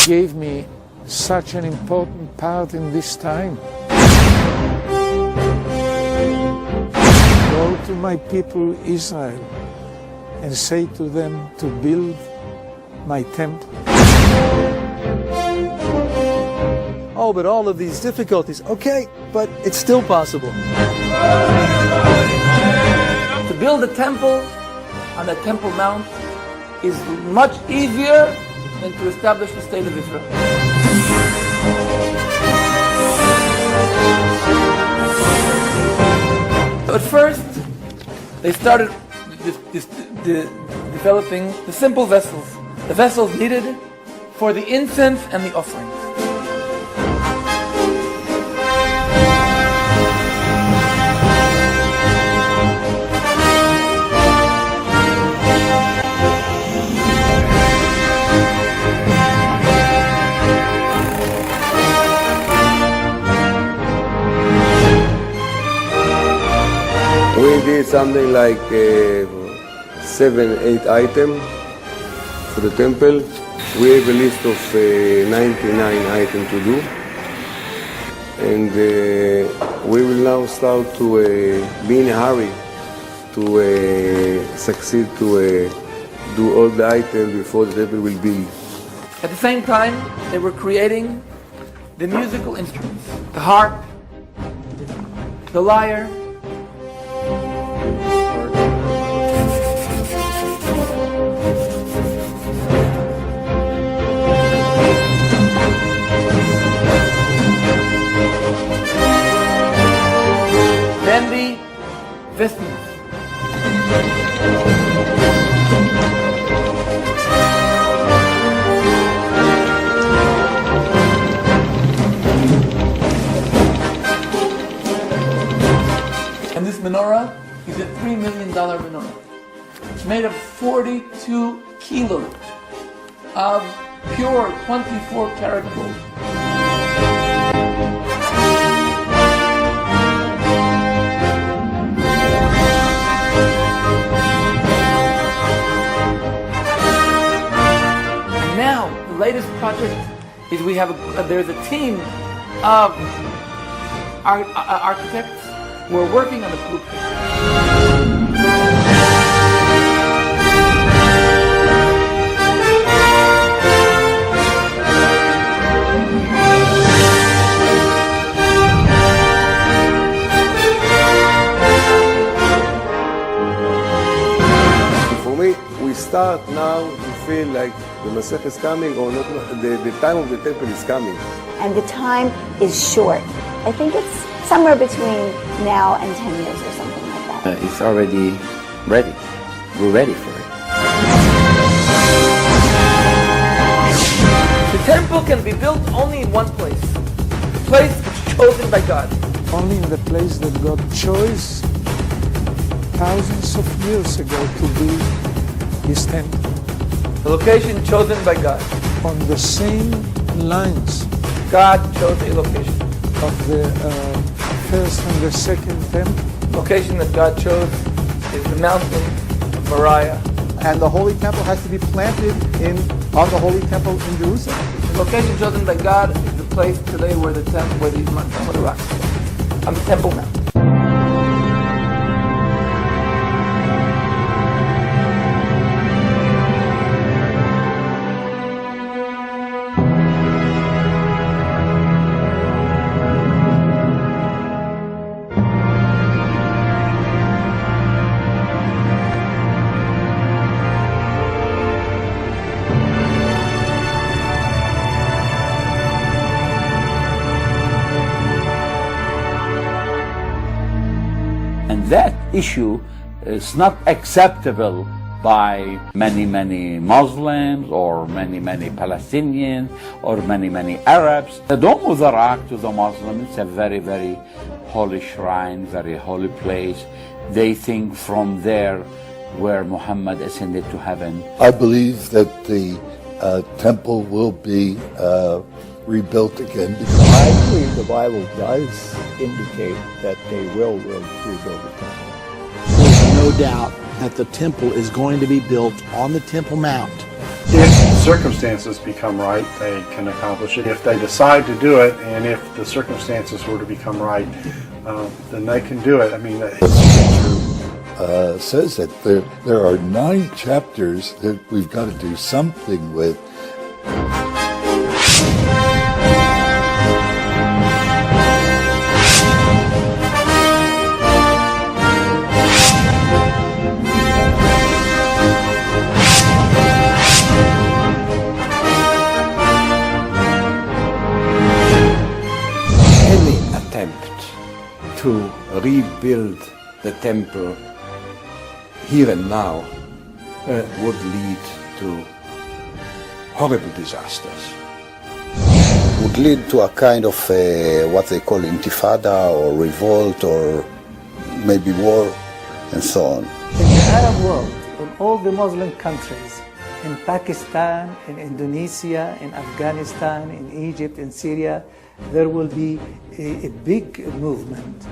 gave me such an important part in this time. Go to my people Israel and say to them to build my temple. Oh, but all of these difficulties, okay, but it's still possible. To build a temple on the Temple Mount is much easier than to establish the state of Israel. So at first, they started developing the simple vessels, the vessels needed for the incense and the offerings. We did something like 7-8 items for the temple. We have a list of 99 items to do. And we will now start to be in a hurry to succeed to do all the items before the temple will be. At the same time, they were creating the musical instruments, the harp, the lyre, then the vestments. And this menorah is a $3 million menorah. It's made of 42 kilos of pure 24-karat gold. Now, the latest project is there's a team of architects who are working on the blueprint. For me, we start now to feel like the Masech is coming, or not, the time of the temple is coming. And the time is short. I think it's somewhere between now and 10 years or something like that. It's already ready. We're ready for it. The temple can be built only in one place, the place which is chosen by God. Only in the place that God chose thousands of years ago to build His temple. The location chosen by God. On the same lines God chose a location. of the first and the second temple. The location that God chose is the mountain of Moriah. And the Holy Temple has to be planted on the Holy Temple in Jerusalem. The location chosen by God is the place today where the temple, where the rock is, on the Temple Mount. That issue is not acceptable by many Muslims or many Palestinians or many Arabs. The Domo the Rock to the Muslims, it's a very holy shrine, very holy place. They think from there where Muhammad ascended to heaven. I believe that the temple will be rebuilt again. I believe the Bible does indicate that they will rebuild the temple. There's no doubt that the temple is going to be built on the Temple Mount. If circumstances become right, they can accomplish it. If they decide to do it, and if the circumstances were to become right, then they can do it. I mean, says that there are 9 chapters that we've got to do something with. Any attempt to rebuild the temple here and now would lead to horrible disasters. Would lead to a kind of what they call intifada or revolt or maybe war and so on. In the Arab world, in all the Muslim countries, in Pakistan, in Indonesia, in Afghanistan, in Egypt, in Syria, there will be a big movement.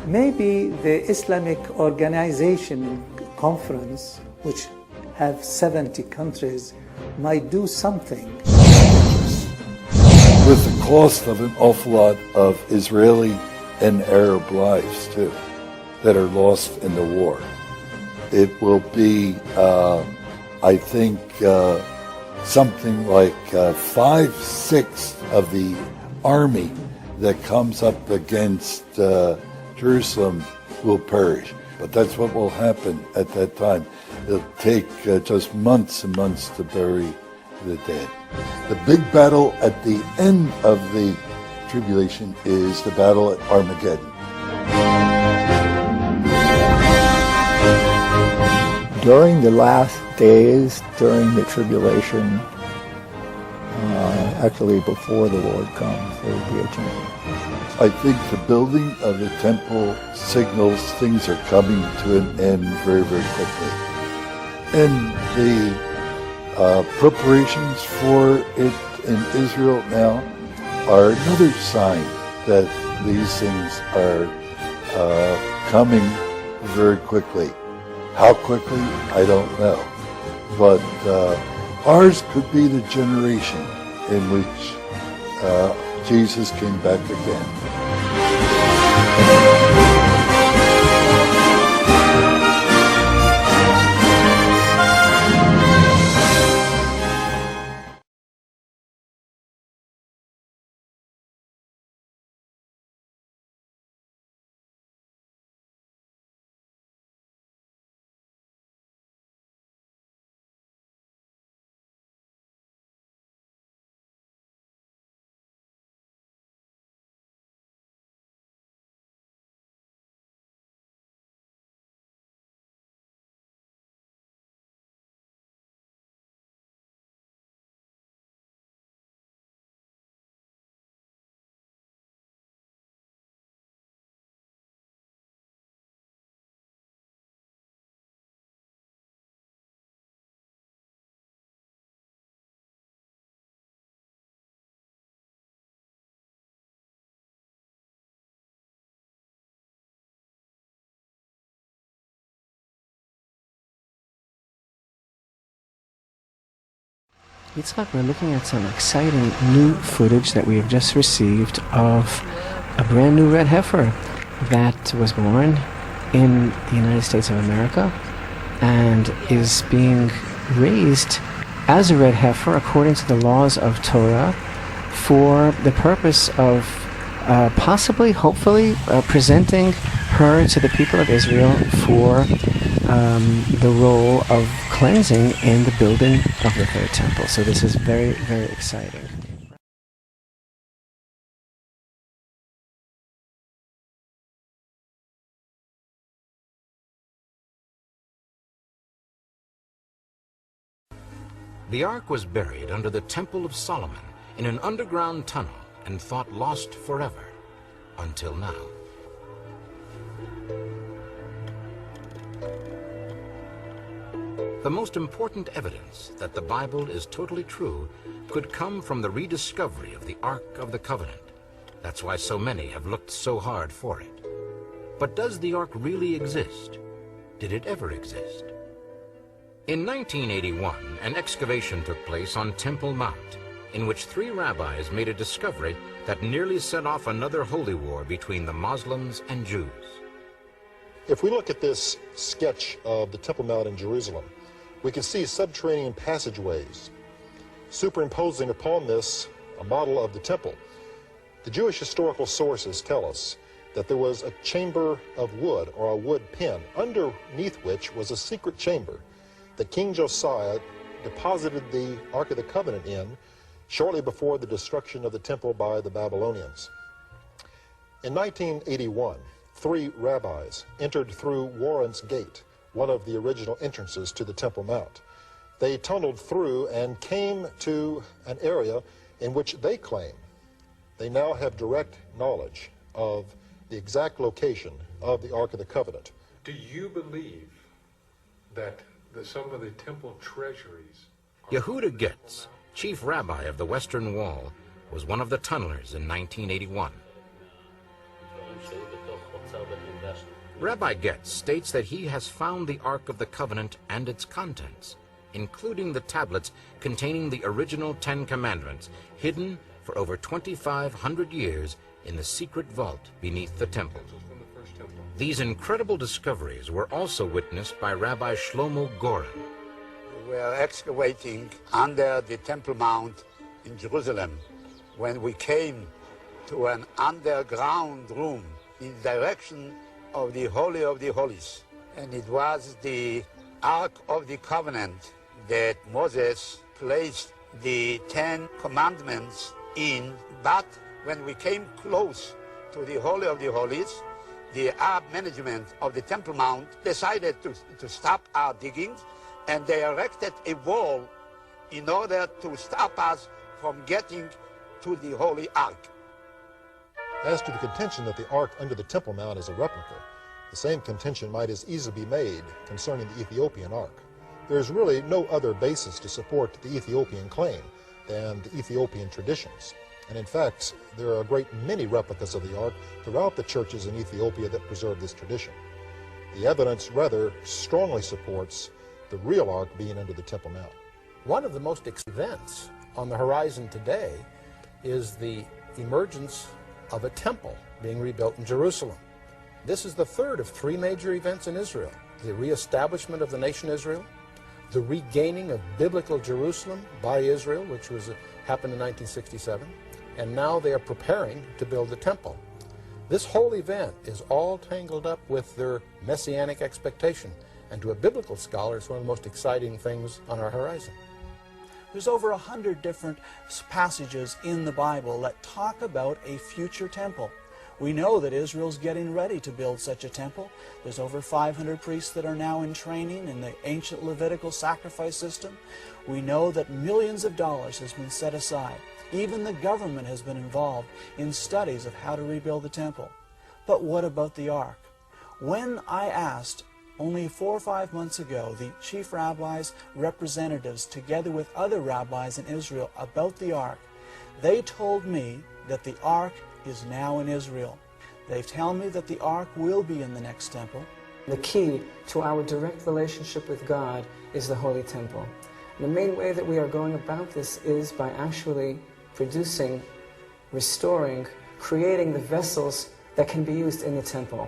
Maybe the Islamic Organization Conference, which have 70 countries, might do something. With the cost of an awful lot of Israeli and Arab lives, too, that are lost in the war. It will be, I think, something like 5/6 of the army that comes up against Jerusalem will perish. But that's what will happen at that time. It'll take just months and months to bury the dead. The big battle at the end of the tribulation is the battle at Armageddon. During the last days, during the tribulation, actually before the Lord comes, there will be a change. I think the building of the temple signals things are coming to an end very, very quickly. And the preparations for it in Israel now are another sign that these things are coming very quickly. How quickly, I don't know. But ours could be the generation in which Jesus came back again. Yitzhak, we're looking at some exciting new footage that we have just received of a brand new red heifer that was born in the United States of America and is being raised as a red heifer according to the laws of Torah for the purpose of possibly, hopefully, presenting her to the people of Israel for the role of cleansing in the building of the Third Temple. So this is very, very exciting. The Ark was buried under the Temple of Solomon in an underground tunnel and thought lost forever, until now. The most important evidence that the Bible is totally true could come from the rediscovery of the Ark of the Covenant. That's why so many have looked so hard for it. But does the Ark really exist? Did it ever exist? In 1981, an excavation took place on Temple Mount, in which 3 rabbis made a discovery that nearly set off another holy war between the Muslims and Jews. If we look at this sketch of the Temple Mount in Jerusalem, we can see subterranean passageways. Superimposing upon this a model of the temple, the Jewish historical sources tell us that there was a chamber of wood, or a wood pen, underneath which was a secret chamber that King Josiah deposited the Ark of the Covenant in shortly before the destruction of the temple by the Babylonians. In 1981, 3 rabbis entered through Warren's Gate, one of the original entrances to the Temple Mount. They tunneled through and came to an area in which they claim they now have direct knowledge of the exact location of the Ark of the Covenant. Do you believe that some of the temple treasuries... Yehuda Getz, chief rabbi of the Western Wall, was one of the tunnelers in 1981. Rabbi Getz states that he has found the Ark of the Covenant and its contents, including the tablets containing the original 10 Commandments, hidden for over 2,500 years in the secret vault beneath the temple. These incredible discoveries were also witnessed by Rabbi Shlomo Goren. We were excavating under the Temple Mount in Jerusalem when we came to an underground room in the direction of the Holy of the Holies. And it was the Ark of the Covenant that Moses placed the 10 Commandments in, but when we came close to the Holy of the Holies, the Arab management of the Temple Mount decided to stop our diggings, and they erected a wall in order to stop us from getting to the Holy Ark. As to the contention that the Ark under the Temple Mount is a replica, the same contention might as easily be made concerning the Ethiopian Ark. There is really no other basis to support the Ethiopian claim than the Ethiopian traditions. And in fact, there are a great many replicas of the Ark throughout the churches in Ethiopia that preserve this tradition. The evidence rather strongly supports the real Ark being under the Temple Mount. One of the most events on the horizon today is the emergence of a temple being rebuilt in Jerusalem. This is the third of 3 major events in Israel: the reestablishment of the nation Israel, the regaining of biblical Jerusalem by Israel, which happened in 1967, and now they are preparing to build the temple. This whole event is all tangled up with their messianic expectation, and to a biblical scholar, it's one of the most exciting things on our horizon. There's over 100 different passages in the Bible that talk about a future temple. We know that Israel's getting ready to build such a temple. There's over 500 priests that are now in training in the ancient Levitical sacrifice system. We know that millions of dollars has been set aside. Even the government has been involved in studies of how to rebuild the temple. But what about the Ark? When I asked only 4 or 5 months ago the chief rabbis' representatives, together with other rabbis in Israel, about the Ark, they told me that the Ark is now in Israel. They tell me that the Ark will be in the next temple. The key to our direct relationship with God is the Holy Temple. The main way that we are going about this is by actually producing, restoring, creating the vessels that can be used in the temple.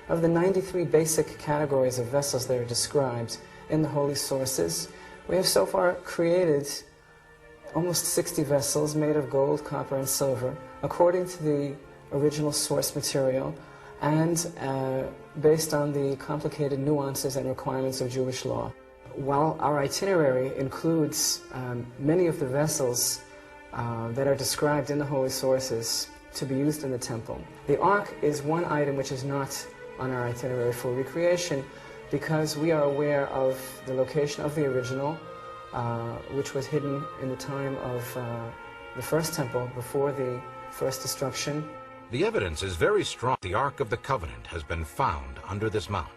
Of the 93 basic categories of vessels that are described in the Holy Sources, we have so far created almost 60 vessels made of gold, copper, and silver, according to the original source material and based on the complicated nuances and requirements of Jewish law. While our itinerary includes many of the vessels that are described in the Holy Sources to be used in the temple, the Ark is one item which is not on our itinerary for recreation because we are aware of the location of the original, which was hidden in the time of the first temple before the first destruction. The evidence is very strong. The Ark of the Covenant has been found under this mount.